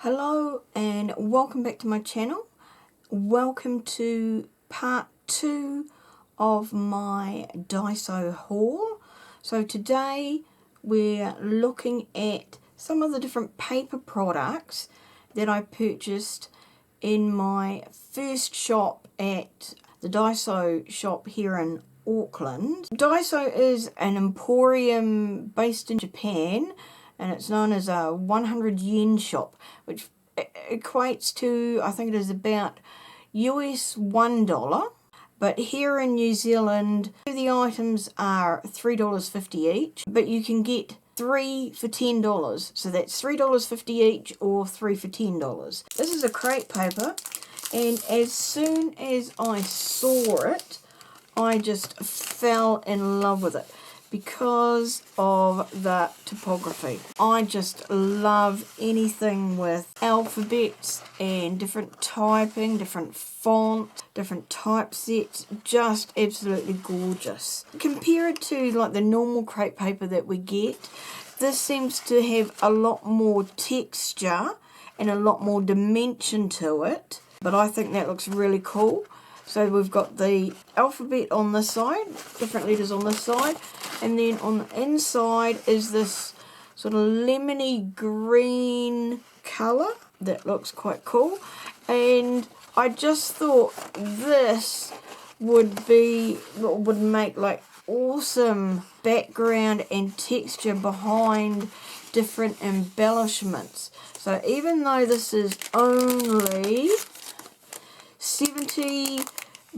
Hello and welcome back to my channel. Welcome to part 2 of my Daiso haul. So today we're looking at some of the different paper products that I purchased in my first shop at the Daiso shop here in Auckland. Daiso is an emporium based in Japan, and it's known as a 100 yen shop, which equates to, I think it is about US $1. But here in New Zealand, the items are $3.50 each, but you can get 3 for $10. So that's $3.50 each or 3 for $10. This is a crepe paper, and as soon as I saw it, I just fell in love with it because of the typography. I just love anything with alphabets and different typing, different fonts, different typesets. Just absolutely gorgeous. Compared to like the normal crepe paper that we get, this seems to have a lot more texture and a lot more dimension to it, but I think that looks really cool. So we've got the alphabet on this side, different letters on this side, and then on the inside is this sort of lemony green colour that looks quite cool. And I just thought this would make like awesome background and texture behind different embellishments. So even though this is only 70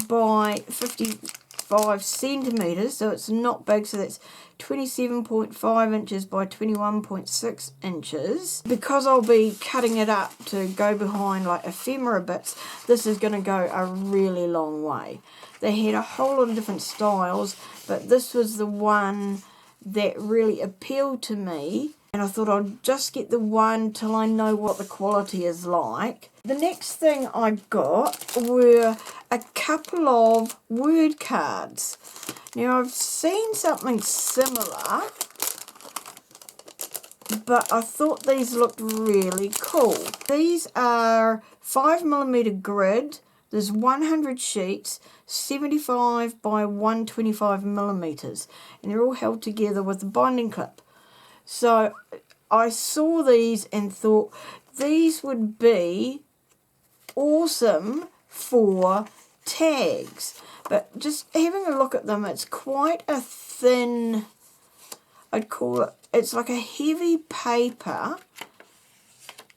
by 55 centimeters, so it's not big, so that's 27.5 inches by 21.6 inches. Because I'll be cutting it up to go behind like ephemera bits, this is going to go a really long way. They had a whole lot of different styles, but this was the one that really appealed to me, and I thought I'd just get the one till I know what the quality is like. The next thing I got were a couple of word cards. Now I've seen something similar, but I thought these looked really cool. These are 5mm grid. There's 100 sheets, 75 by 125 millimeters, and they're all held together with a binding clip. So I saw these and thought these would be awesome for tags. But just having a look at them, it's quite a thin, I'd call it, it's like a heavy paper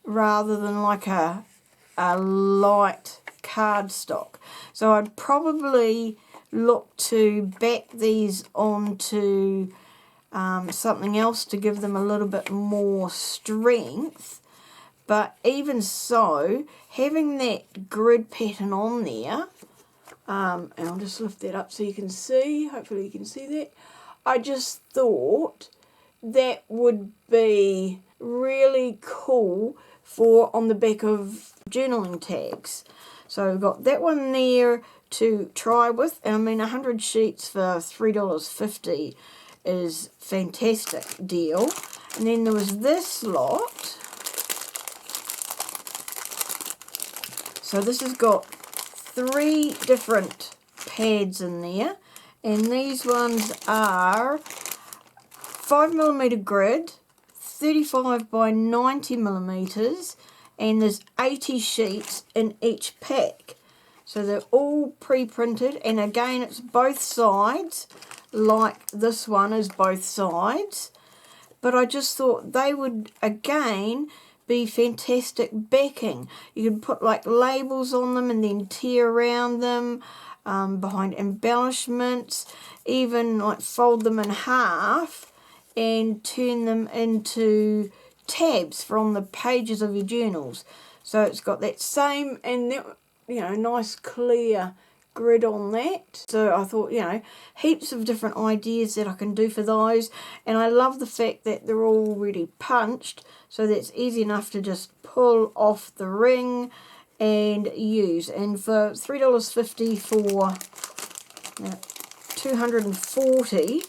rather than like a light cardstock. So I'd probably look to back these onto something else to give them a little bit more strength. But even so, having that grid pattern on there, and I'll just lift that up so you can see, hopefully you can see that, I just thought that would be really cool for on the back of journaling tags. So we've got that one there to try with, and I mean 100 sheets for $3.50 is fantastic deal. And then there was this lot. So this has got 3 different pads in there, and these ones are 5mm grid, 35 by 90 millimeters, and there's 80 sheets in each pack. So they're all pre-printed, and again it's both sides, like this one is both sides. But I just thought they would again be fantastic backing. You could put like labels on them and then tear around them behind embellishments, even like fold them in half and turn them into tabs from the pages of your journals. So it's got that same, and that, you know, nice clear grid on that. So I thought, you know, heaps of different ideas that I can do for those, and I love the fact that they're already punched, so that's easy enough to just pull off the ring and use. And for $3.50 for 240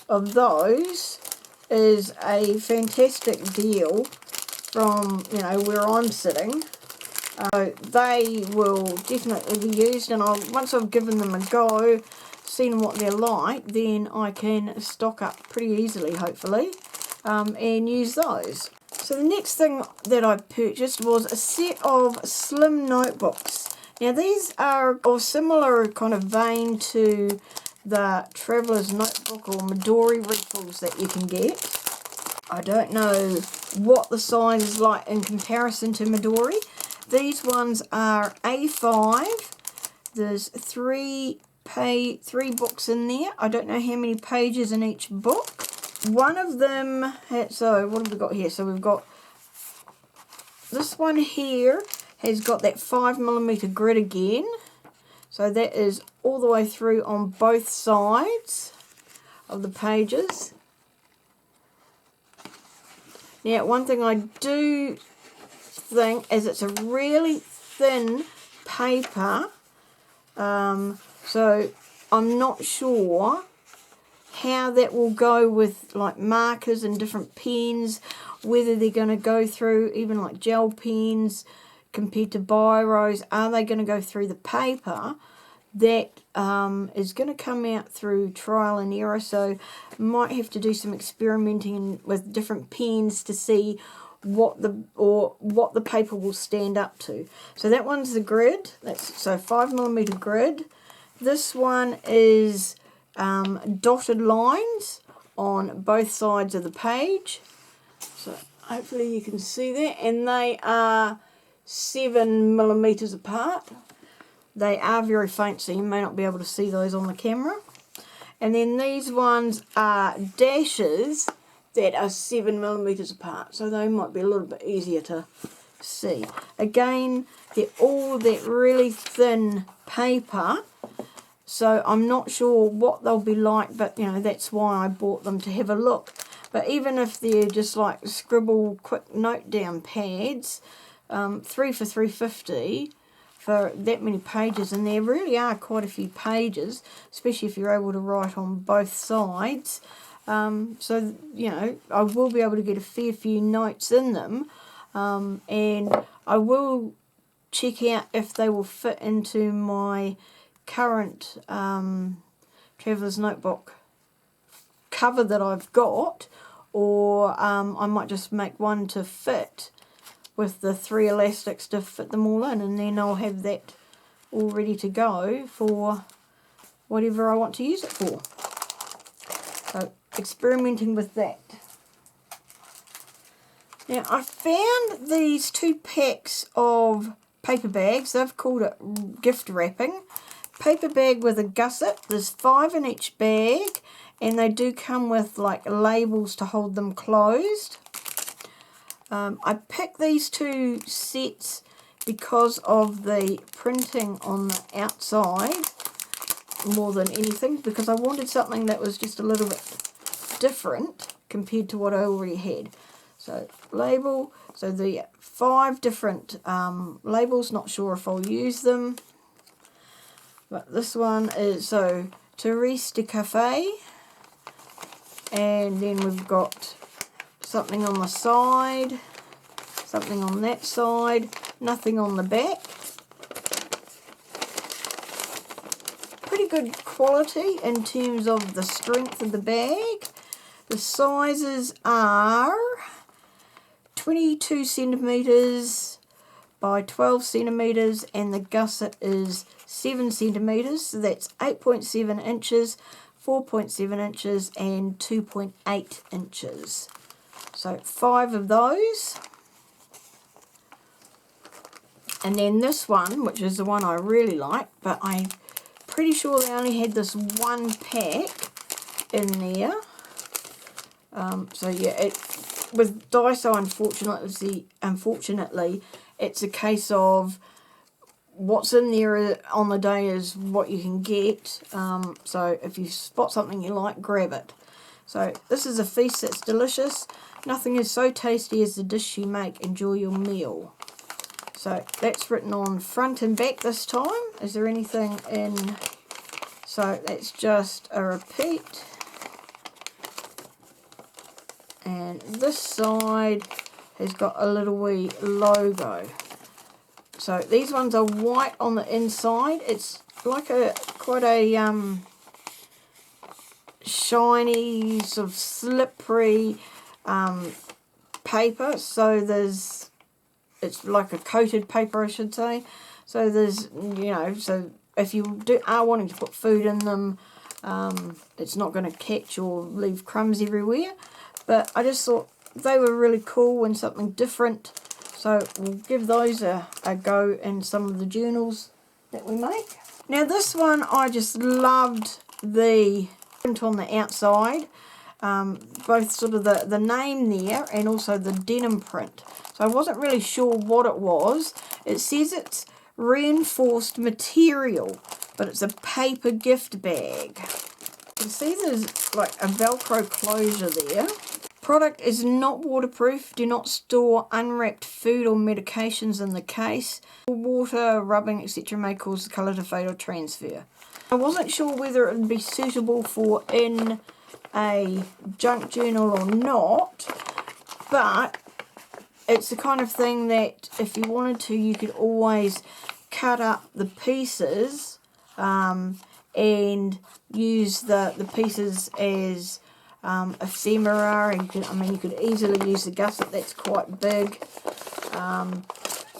of those is a fantastic deal from, you know, where I'm sitting. They will definitely be used, and once I've given them a go, seen what they're like, then I can stock up pretty easily, hopefully, and use those. So the next thing that I purchased was a set of slim notebooks. Now these are of similar kind of vein to the Traveller's Notebook or Midori refills that you can get. I don't know what the size is like in comparison to Midori. These ones are A5. There's three books in there. I don't know how many pages in each book. One of them, so what have we got here? So we've got this one here has got that 5mm grid again. So that is all the way through on both sides of the pages. Now, one thing I do think is it's a really thin paper, so I'm not sure how that will go with like markers and different pens, whether they're going to go through even like gel pens compared to biros. Are they going to go through the paper? That is going to come out through trial and error, so might have to do some experimenting with different pens to see what the paper will stand up to. So that one's the grid. That's so 5mm grid. This one is dotted lines on both sides of the page. So hopefully you can see that, and they are 7mm apart. They are very faint, so you may not be able to see those on the camera. And then these ones are dashes that are 7mm apart, so they might be a little bit easier to see. Again, they're all that really thin paper, so I'm not sure what they'll be like, but you know, that's why I bought them, to have a look. But even if they're just like scribble quick note down pads, 3 for $3.50 for that many pages, and there really are quite a few pages, especially if you're able to write on both sides. So, you know, I will be able to get a fair few notes in them, and I will check out if they will fit into my current Traveller's Notebook cover that I've got, or I might just make one to fit with the 3 elastics to fit them all in, and then I'll have that all ready to go for whatever I want to use it for. So experimenting with that. Now I found these 2 packs of paper bags. They've called it gift wrapping. Paper bag with a gusset. There's 5 in each bag, and they do come with like labels to hold them closed. I picked these 2 sets because of the printing on the outside more than anything, because I wanted something that was just a little bit different compared to what I already had. So label, so the 5 different labels, not sure if I'll use them, but this one is so Therese de Cafe, and then we've got something on the side, something on that side, nothing on the back. Pretty good quality in terms of the strength of the bag. The sizes are 22 centimeters by 12 centimeters, and the gusset is 7 centimeters, so that's 8.7 inches, 4.7 inches, and 2.8 inches. So 5 of those. And then this one, which is the one I really like, but I'm pretty sure they only had this 1 pack in there. So yeah, with Daiso, unfortunately, it's a case of what's in there on the day is what you can get. So if you spot something you like, grab it. So this is a feast that's delicious. Nothing is so tasty as the dish you make. Enjoy your meal. So that's written on front and back this time. Is there anything in? So that's just a repeat. And this side has got a little wee logo. So these ones are white on the inside. It's like quite a shiny, sort of slippery paper. So it's like a coated paper, I should say. So there's, so if you are wanting to put food in them, it's not going to catch or leave crumbs everywhere. But I just thought they were really cool and something different. So we'll give those a go in some of the journals that we make. Now this one, I just loved the print on the outside. Both sort of the name there and also the denim print. So I wasn't really sure what it was. It says it's reinforced material, but it's a paper gift bag. You can see there's like a Velcro closure there. Product is not waterproof. Do not store unwrapped food or medications in the case. Water, rubbing, etc. may cause the colour to fade or transfer. I wasn't sure whether it would be suitable for in a junk journal or not, but it's the kind of thing that if you wanted to, you could always cut up the pieces and use the pieces as ephemera, and you could easily use the gusset. That's quite big.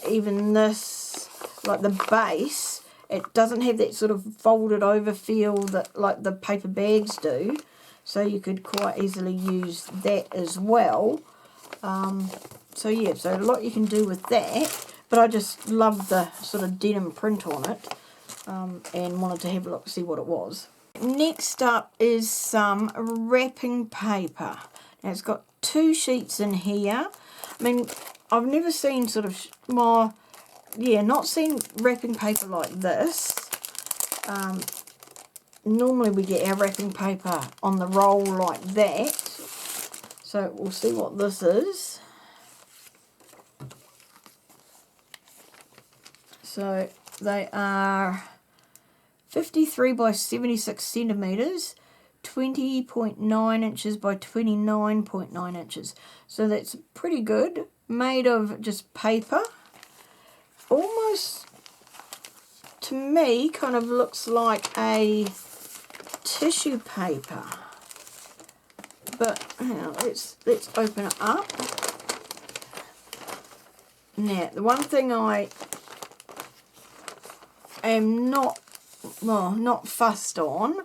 Even this, like the base, it doesn't have that sort of folded over feel that like the paper bags do, so you could quite easily use that as well. So yeah, so a lot you can do with that, but I just loved the sort of denim print on it, and wanted to have a look, see what it was. Next up is some wrapping paper. Now it's got 2 sheets in here. I mean, I've never seen sort of, not seen wrapping paper like this. Normally we get our wrapping paper on the roll like that. So we'll see what this is. So they are 53 by 76 centimetres, 20.9 inches by 29.9 inches. So that's pretty good. Made of just paper. Almost, to me, kind of looks like a tissue paper. But let's open it up. Now, the one thing I am not fussed on,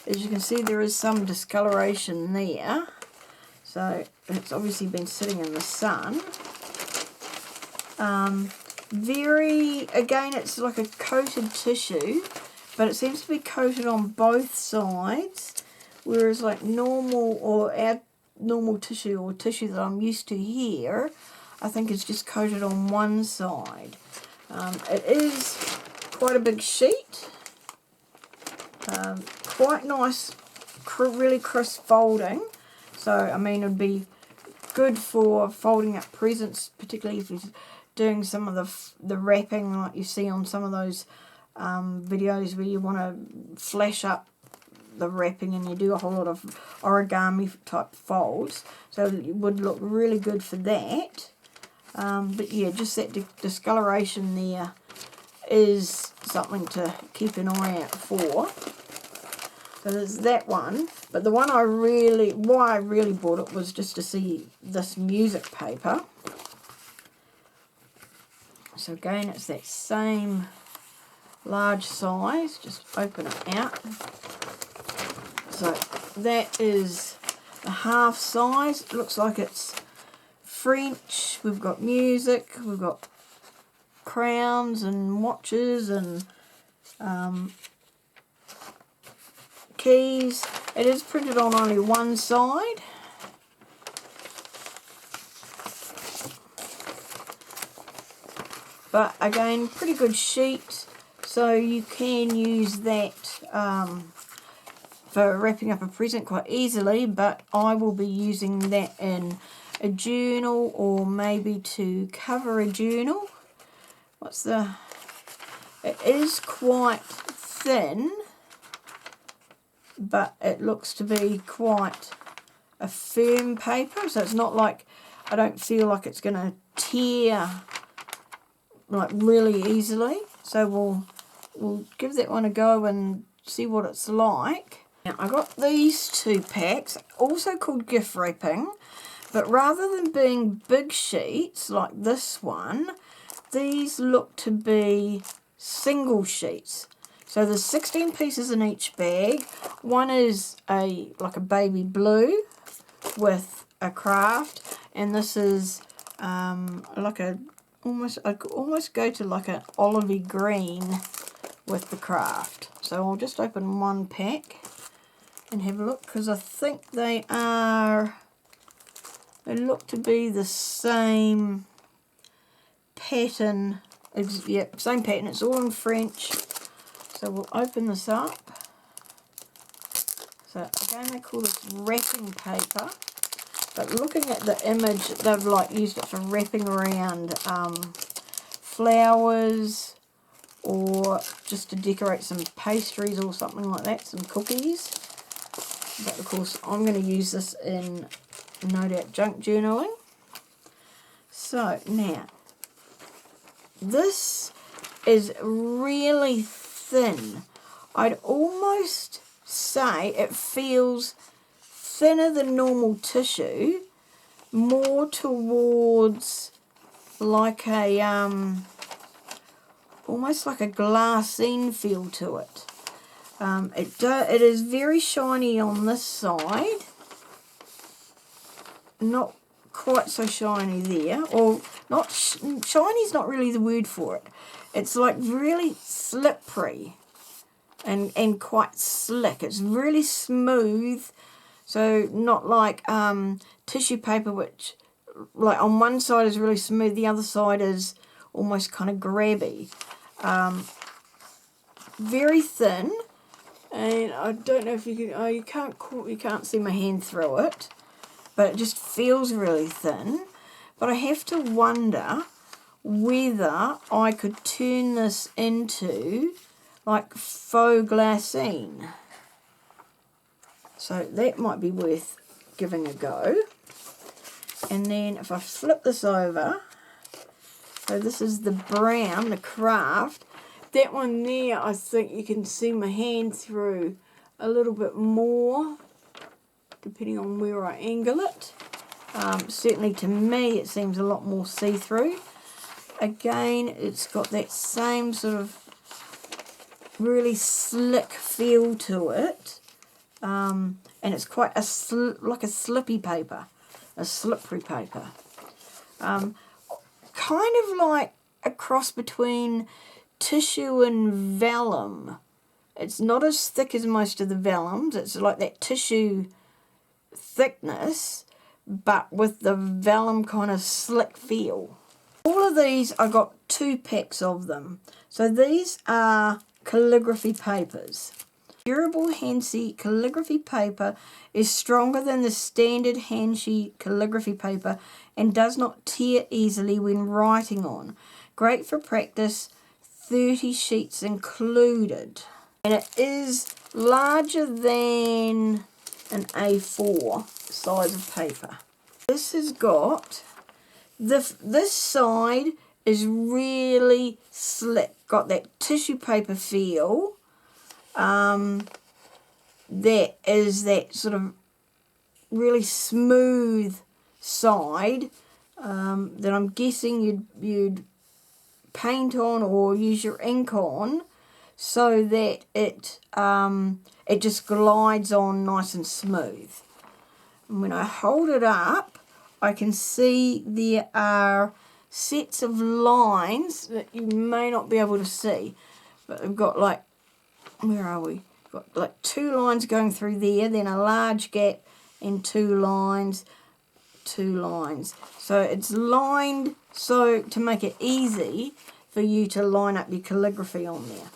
as you can see, there is some discoloration there. So it's obviously been sitting in the sun. Again, it's like a coated tissue, but it seems to be coated on both sides, whereas like normal or our normal tissue or tissue that I'm used to here, I think it's just coated on one side. It is quite a big sheet, quite nice, really crisp folding. So I mean, it'd be good for folding up presents, particularly if you're doing some of the wrapping like you see on some of those videos where you want to flash up the wrapping and you do a whole lot of origami type folds. So it would look really good for that. But yeah, just that discoloration there is something to keep an eye out for. So there's that one. But the one why I really bought it was just to see this music paper. So again, it's that same large size. Just open it out. So that is the half size. It looks like it's French. We've got music. We've got crowns and watches and keys. It is printed on only one side. But again, pretty good sheet, so you can use that for wrapping up a present quite easily, but I will be using that in a journal or maybe to cover a journal. It is quite thin, but it looks to be quite a firm paper, so it's not like I don't feel like it's going to tear like really easily. So we'll give that one a go and see what it's like. Now I got these 2 packs, also called gift wrapping, but rather than being big sheets like this one, these look to be single sheets. So there's 16 pieces in each bag. One is like a baby blue with a craft, and this is like I could almost go to like an olivey green with the craft. So I'll just open one pack and have a look, because I think they look to be the same pattern. Yep, same pattern. It's all in French. So we'll open this up. So again, they call this wrapping paper. But looking at the image, they've like used it for wrapping around flowers, or just to decorate some pastries or something like that, some cookies. But of course, I'm going to use this in, no doubt, junk journaling. So now, this is really thin. I'd almost say it feels thinner than normal tissue, more towards like a almost like a glassine feel to it. It is very shiny on this side, not quite so shiny there, or not shiny's not really the word for it. It's like really slippery and quite slick. It's really smooth, so not like tissue paper, which like on one side is really smooth, the other side is almost kind of grabby. Very thin, and I don't know if you can, you can't see my hand through it, but it just feels really thin. But I have to wonder whether I could turn this into like faux glassine. So that might be worth giving a go. And then if I flip this over, so this is the brown, the craft. That one there, I think you can see my hand through a little bit more, depending on where I angle it. Certainly to me, it seems a lot more see-through. Again, it's got that same sort of really slick feel to it. And it's quite like a slippy paper, a slippery paper. Kind of like a cross between tissue and vellum. It's not as thick as most of the vellums. It's like that tissue thickness, but with the vellum kind of slick feel. All of these, I got 2 packs of them. So these are calligraphy papers. Durable Hansi calligraphy paper is stronger than the standard Hansi calligraphy paper and does not tear easily when writing on. Great for practice, 30 sheets included. And it is larger than an A4 size of paper. This has got, this side is really slick, got that tissue paper feel. That is that sort of really smooth side that I'm guessing you'd paint on or use your ink on, so that it just glides on nice and smooth. And when I hold it up, I can see there are sets of lines that you may not be able to see, but we've got like, where are we? Got like 2 lines going through there, then a large gap and 2 lines, 2 lines. So it's lined so to make it easy for you to line up your calligraphy on there.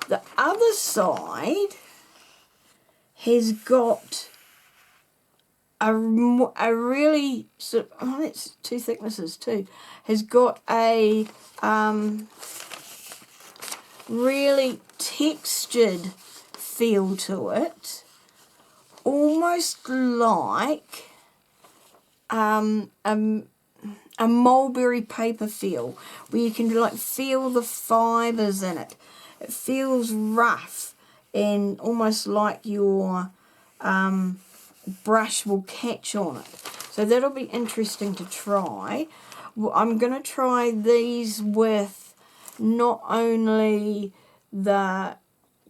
The other side has got a really sort of, oh, that's 2 thicknesses too, has got a really textured feel to it, almost like a mulberry paper feel, where you can like feel the fibres in it. It feels rough and almost like your brush will catch on it. So that'll be interesting to try. Well, I'm going to try these with not only the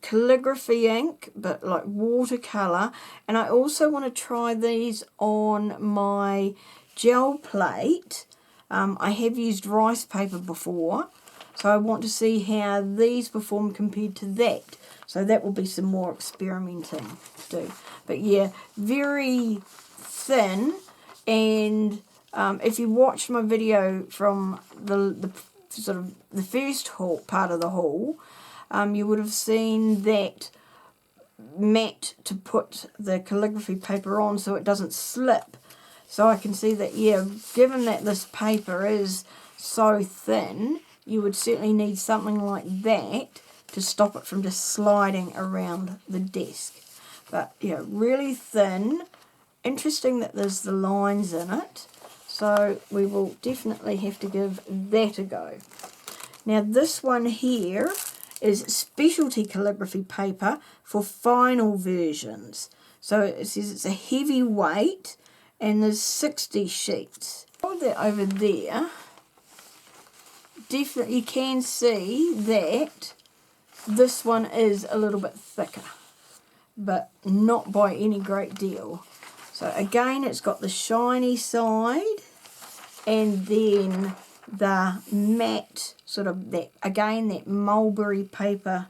calligraphy ink, but like watercolour, and I also want to try these on my gel plate. I have used rice paper before, so I want to see how these perform compared to that. So that will be some more experimenting to do. But yeah, very thin, and if you watched my video from the sort of the first haul, part of the haul, you would have seen that mat to put the calligraphy paper on so it doesn't slip. So I can see that, yeah, given that this paper is so thin, you would certainly need something like that to stop it from just sliding around the desk. But yeah, really thin. Interesting that there's the lines in it. So we will definitely have to give that a go. Now this one here is specialty calligraphy paper for final versions. So it says it's a heavy weight and there's 60 sheets. Hold that over there. Definitely you can see that this one is a little bit thicker, but not by any great deal. So again, it's got the shiny side and then the matte sort of that, again, that mulberry paper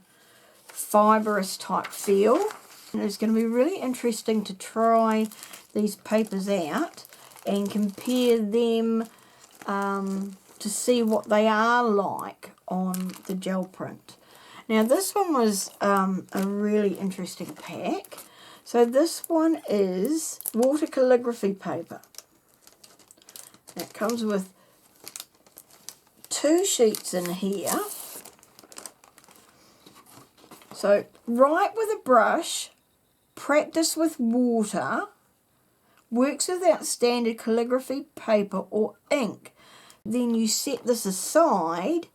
fibrous type feel. And it's going to be really interesting to try these papers out and compare them to see what they are like on the gel print. Now this one was a really interesting pack. So this one is water calligraphy paper. It comes with 2 sheets in here. So write with a brush, practice with water, works without standard calligraphy paper or ink. Then you set this aside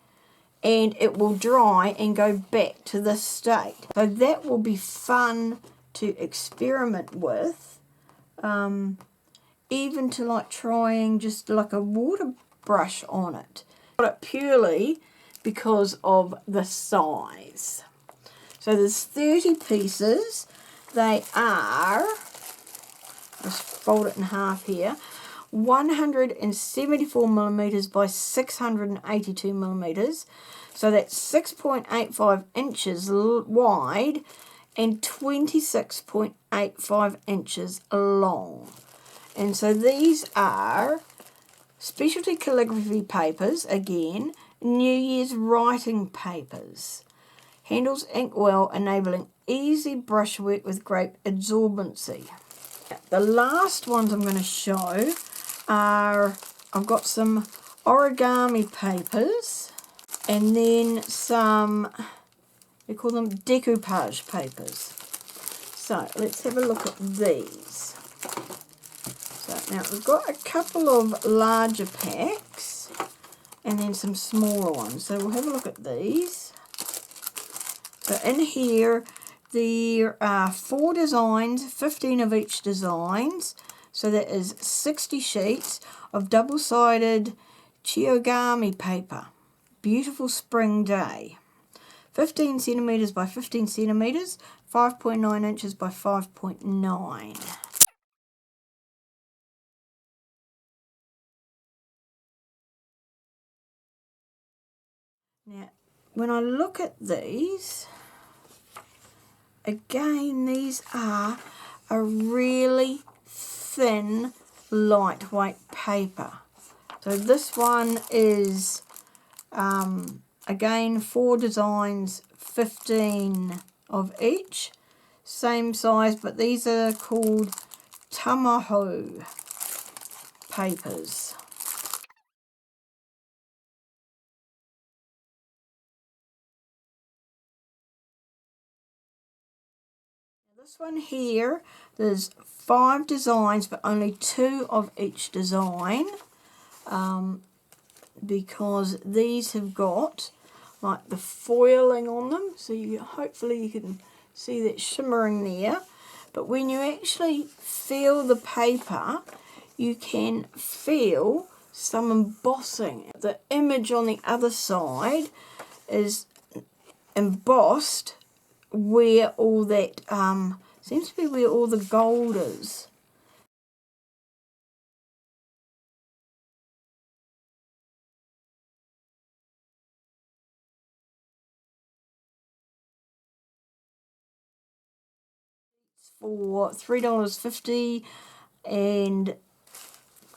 and it will dry and go back to this state. So that will be fun to experiment with, even to like trying just like a water brush on it. Got it purely because of the size. So there's 30 pieces. They are, just fold it in half here, 174 millimeters by 682 millimeters. So that's 6.85 inches wide and 26.85 inches long. And so these are specialty calligraphy papers, again, New Year's writing papers. Handles ink well, enabling easy brushwork with great absorbency. The last ones I'm going to show are, I've got some origami papers and then some, we call them decoupage papers. So let's have a look at these. So now we've got a couple of larger packs and then some smaller ones. So we'll have a look at these. So in here there are 4 designs, 15 of each designs. So that is 60 sheets of double-sided chiogami paper. Beautiful spring day. 15 centimeters by 15 centimeters, 5.9 inches by 5.9. Now, when I look at these, again, these are a really thin, lightweight paper. So this one is, again, 4 designs, 15 of each. Same size, but these are called Tamaho papers. This one here, there's 5 designs but only 2 of each design, because these have got like the foiling on them, so hopefully you can see that shimmering there. But when you actually feel the paper, you can feel some embossing. The image on the other side is embossed where all that seems to be where all the gold is. For $3.50 and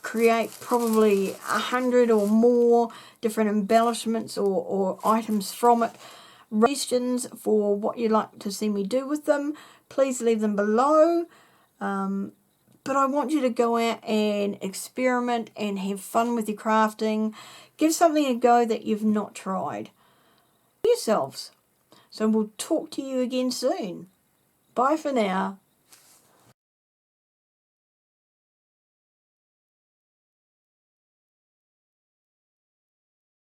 create probably 100 or more different embellishments or items from it. Questions for what you'd like to see me do with them, please leave them below. But I want you to go out and experiment and have fun with your crafting. Give something a go that you've not tried yourselves. So we'll talk to you again soon. Bye for now.